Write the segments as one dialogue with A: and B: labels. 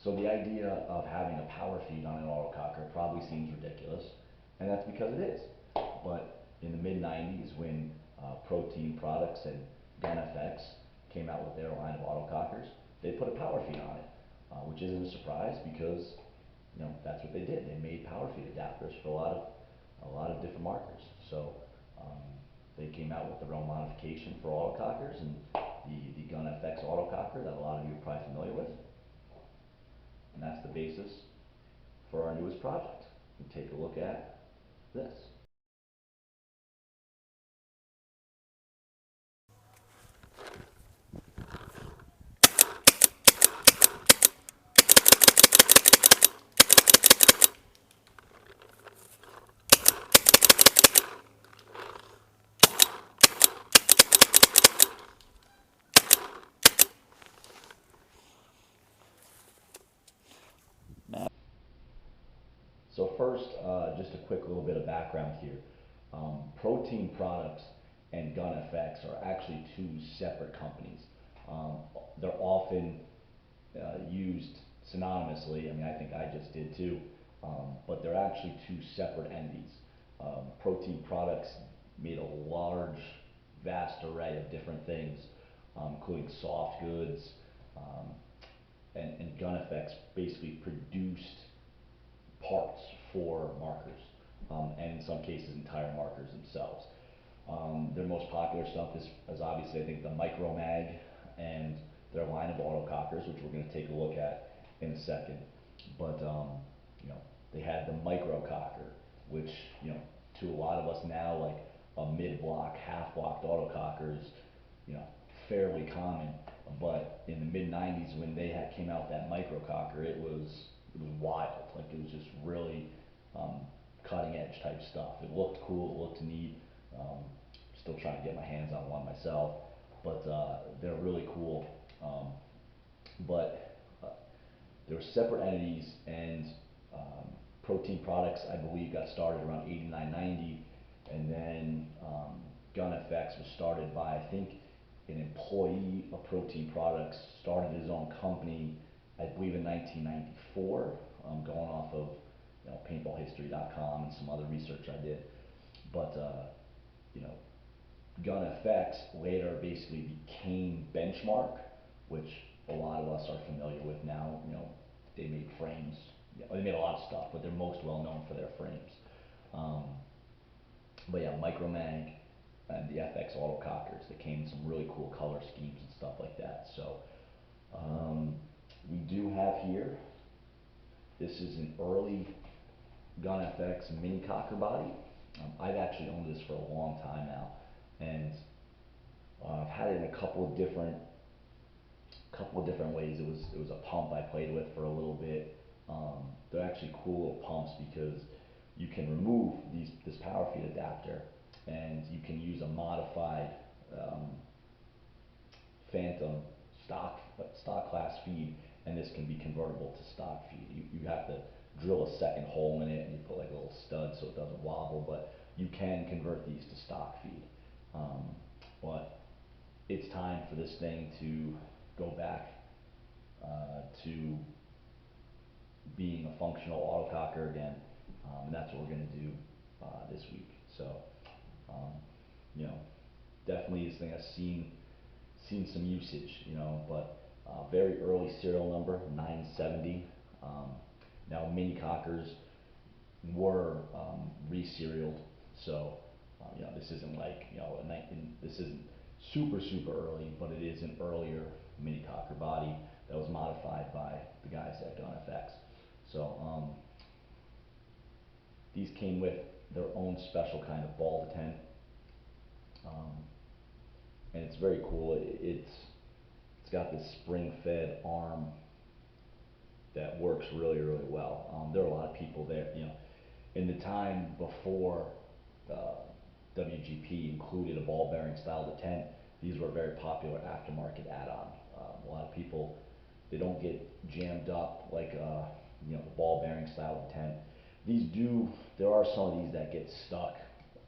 A: So the idea of having a power feed on an autococker probably seems ridiculous, and that's because it is. But in the mid '90s, when Protein Products and Gun FX came out with their line of autocockers, they put a power feed on it, which isn't a surprise because that's what they did. They made power feed adapters for a lot of different markers. So um, they came out with their own modification for autocockers, and the Gun FX autococker that a lot of you are probably familiar with, and that's the basis for our newest project. We take a look at this. So first, just a quick little bit of background here. Protein Products and Gun FX are actually two separate companies. Um, they're often used synonymously. I mean, I think I just did too. But they're actually two separate entities. Protein Products made a large, vast array of different things, including soft goods, um, and Gun FX basically produced parts for markers, and in some cases entire markers themselves. Their most popular stuff is obviously I think the Micro Mag and their line of autocockers, which we're going to take a look at in a second. But you know they had the Micro Cocker, which to a lot of us now like a mid-block, half-blocked autococker is you know fairly common. But in the mid '90s when they came out with that Micro Cocker, it was wild. Like it was just really um, cutting edge type stuff. It looked cool. It looked neat. Um, Still trying to get my hands on one myself, but they're really cool. Um, but they were separate entities, and um, Protein Products, I believe, got started around 89, 90, and then Gun FX was started by, I think, an employee of Protein Products, started his own company, I believe in 1994, going off of paintballhistory.com and some other research I did. But you know, Gun FX later basically became Benchmark, which a lot of us are familiar with now. They made frames. They made a lot of stuff, but they're most well known for their frames. Um, but yeah, Micromag and the FX autocockers that came in some really cool color schemes and stuff like that. So um, we do have here. This is an early Gun FX Minicocker body. I've actually owned this for a long time now, and I've had it in a couple of different ways. It was a pump I played with for a little bit. They're actually cool pumps because you can remove this power feed adapter, and you can use a modified um, Phantom stock class feed, and this can be convertible to stock feed. You have to drill a second hole in it, and you put like a little stud so it doesn't wobble, but you can convert these to stock feed. Um, but it's time for this thing to go back to being a functional autococker again, and that's what we're going to do this week. So, um, you know, definitely this thing has seen some usage, but very early serial number 970. Um, Now mini cockers were reserialed, so this isn't like this isn't super early, but it is an earlier mini cocker body that was modified by the guys at Gun FX. So these came with their own special kind of ball detent, um, and it's very cool. It's got this spring-fed arm that works really well. There are a lot of people there, in the time before uh, WGP included a ball bearing style detent. These were a very popular aftermarket add-on. A lot of people, they don't get jammed up like the ball bearing style detent. These do. There are some of these that get stuck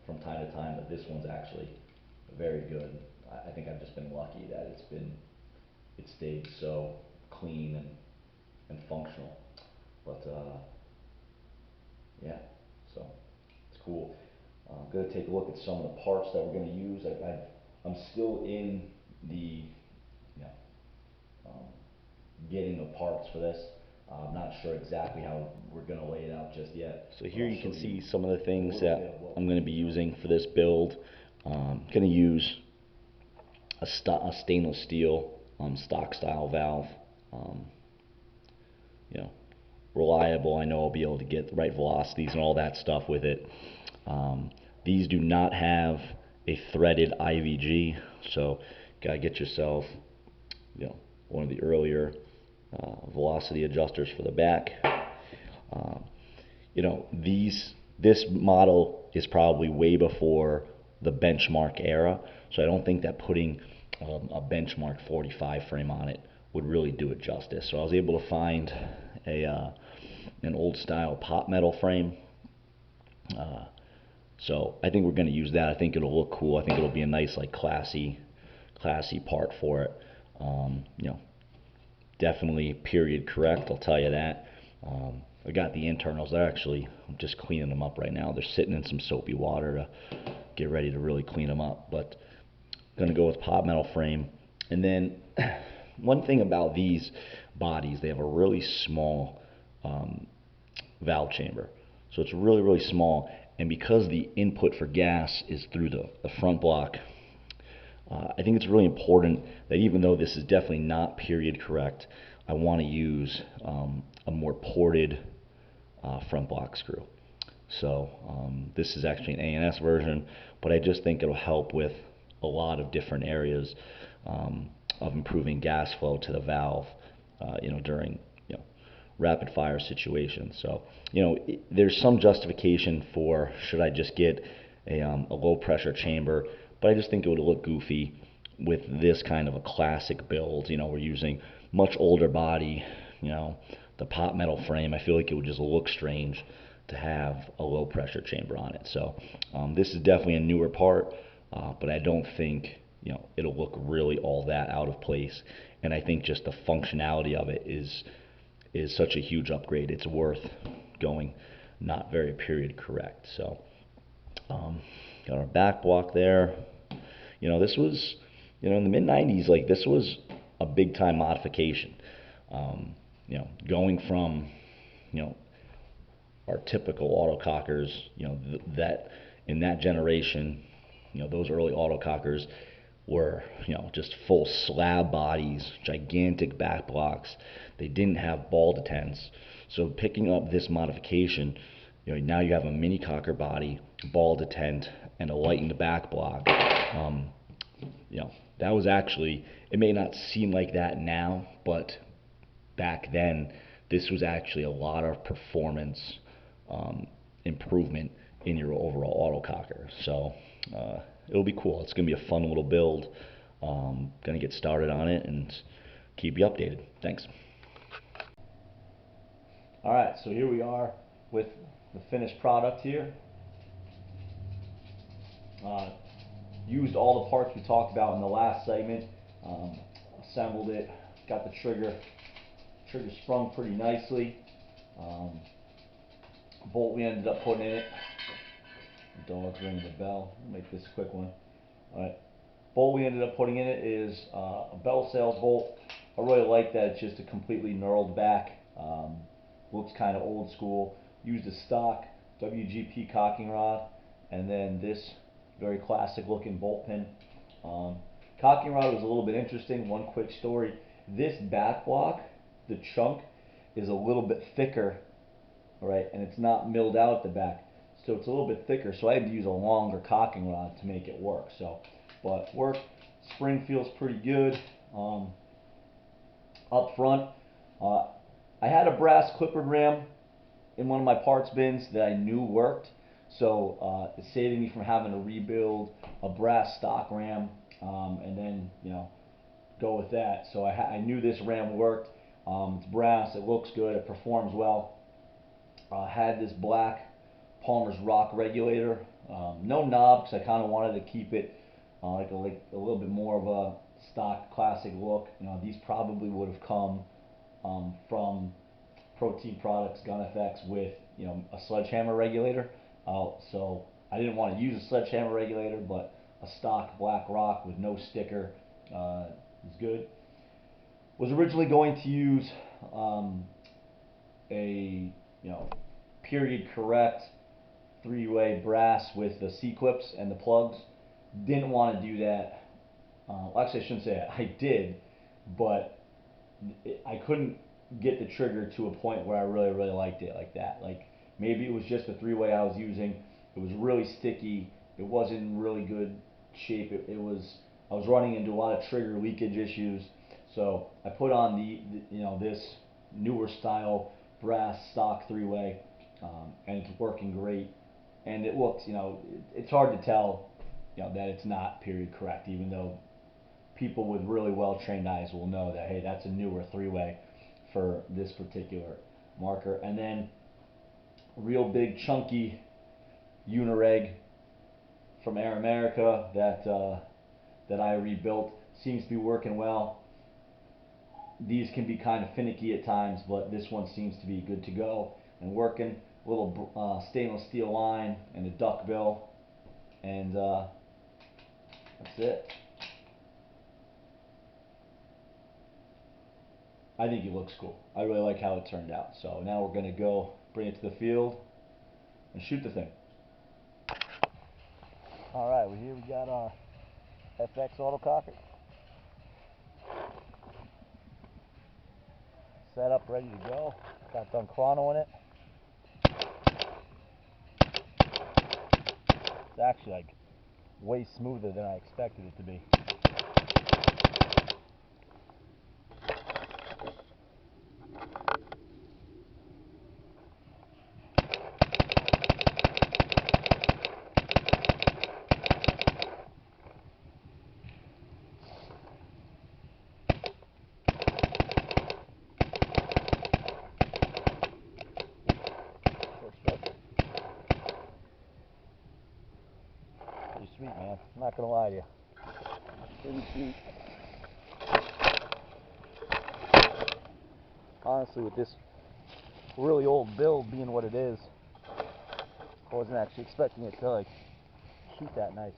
A: from time to time, but this one's actually very good. I think I've just been lucky that it stayed so clean and functional. But yeah, so it's cool. I'm gonna take a look at some of the parts that we're gonna use. I'm still in the, um, getting the parts for this. I'm not sure exactly how we're gonna lay it out just yet. So here you can see some of the things that I'm gonna be using for this build. I'm gonna use a stainless steel stock style valve. Um, you know, reliable. I know I'll be able to get the right velocities and all that stuff with it. These do not have a threaded IVG, so gotta get yourself, one of the earlier velocity adjusters for the back. Um, this model is probably way before the benchmark era, so I don't think that putting a benchmark 45 frame on it would really do it justice. So I was able to find an old style pot metal frame. So I think we're going to use that. I think it'll look cool. I think it'll be a nice, like, classy part for it. Definitely period correct, I'll tell you that. I got the internals. I'm just cleaning them up right now. They're sitting in some soapy water to get ready to really clean them up. But I'm going to go with pot metal frame. And then one thing about these bodies, they have a really small valve chamber. So it's really, really small. And because the input for gas is through the front block, I think it's really important that even though this is definitely not period correct, I want to use a more ported front block screw. So this is actually an A&S version, but I just think it'll help with a lot of different areas of improving gas flow to the valve, during rapid fire situations. So there's some justification for should I just get a low pressure chamber, but I just think it would look goofy with this kind of a classic build. We're using much older body, the pot metal frame. I feel like it would just look strange to have a low pressure chamber on it. So this is definitely a newer part, but I don't think it'll look really all that out of place. And I think just the functionality of it is such a huge upgrade. It's worth going not very period correct. So got our back block there. This was, in the mid 90s, like, this was a big time modification. Going from, our typical autocockers, that in that generation, those early autocockers were, just full slab bodies, gigantic back blocks. They didn't have ball detents. So picking up this modification, now you have a Minicocker body, ball detent, and a lightened back block. That was actually, it may not seem like that now, but back then, this was actually a lot of performance improvement in your overall autococker. So it'll be cool. It's going to be a fun little build. Going to get started on it and keep you updated. Thanks. Alright, so here we are with the finished product here. Used all the parts we talked about in the last segment. Assembled it, got the trigger sprung pretty nicely. Bolt we ended up putting in it. The dog's ringing the bell. I'll make this a quick one. Alright. Bolt we ended up putting in it is a bell sales bolt. I really like that it's just a completely knurled back. Looks kind of old school. Used a stock WGP cocking rod, and then this very classic looking bolt pin. Cocking rod was a little bit interesting. One quick story. This back block, the chunk, is a little bit thicker, right, and it's not milled out at the back, so it's a little bit thicker, so I had to use a longer cocking rod to make it work. So, but work. Spring feels pretty good. Up front, I had a brass clippered ram in one of my parts bins that I knew worked, so it's saving me from having to rebuild a brass stock ram and then go with that. So I knew this ram worked. It's brass, it looks good, it performs well. Had this black Palmer's Rock regulator, no knob because I kind of wanted to keep it like a little bit more of a stock classic look. These probably would have come from Protein Products Gun FX with a sledgehammer regulator. So I didn't want to use a sledgehammer regulator, but a stock black rock with no sticker is good. Was originally going to use a period correct three-way brass with the C-clips and the plugs. Didn't want to do that. Well, actually, I shouldn't say that. I did, but I couldn't get the trigger to a point where I really, really liked it like that. Like maybe it was just the three-way I was using. It was really sticky. It wasn't in really good shape. It was. I was running into a lot of trigger leakage issues. So I put on this newer style brass stock three-way, and it's working great. And it looks, it's hard to tell, that it's not period correct, even though people with really well trained eyes will know that, hey, that's a newer three-way for this particular marker. And then real big chunky Unireg from Air America that I rebuilt, seems to be working well. These can be kind of finicky at times, but this one seems to be good to go and working. A little stainless steel line and a duck bill, and that's it. I think it looks cool. I really like how it turned out. So now we're going to go bring it to the field and shoot the thing. Alright, well here we got our FX autococker. Set up, ready to go. Got done chronoing it. It's actually like way smoother than I expected it to be. Pretty sweet, man. I'm not gonna lie to you. Pretty sweet. Honestly, with this really old build being what it is, I wasn't actually expecting it to like shoot that nice.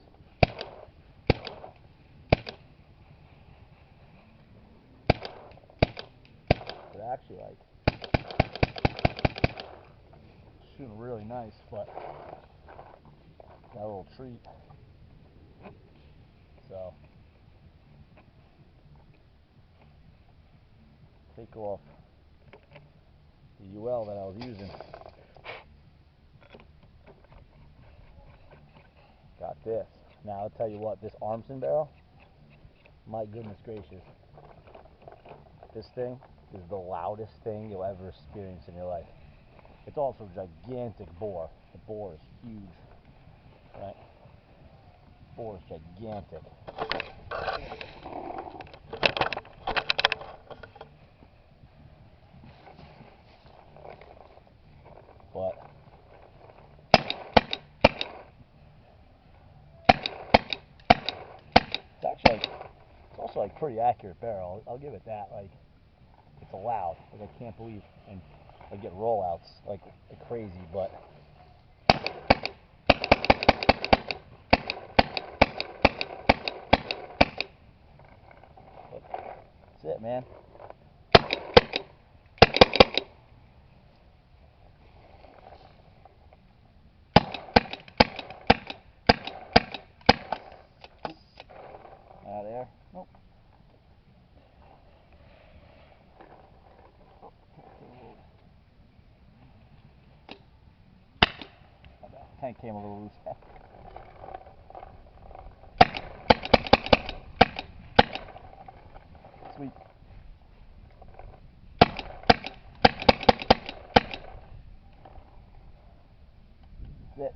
A: But actually, like, shooting really nice, but got a little treat. So take off the UL that I was using. Got this. Now I'll tell you what, this Armson barrel, my goodness gracious, this thing is the loudest thing you'll ever experience in your life. It's also a gigantic bore. The bore is huge, right? The bore is gigantic. But it's actually like, it's also like pretty accurate barrel. I'll give it that. Like, it's loud. Like, I can't believe, and I get rollouts like crazy, but that's it, man. There. Nope. Tank came a little loose. Sweet. That's it.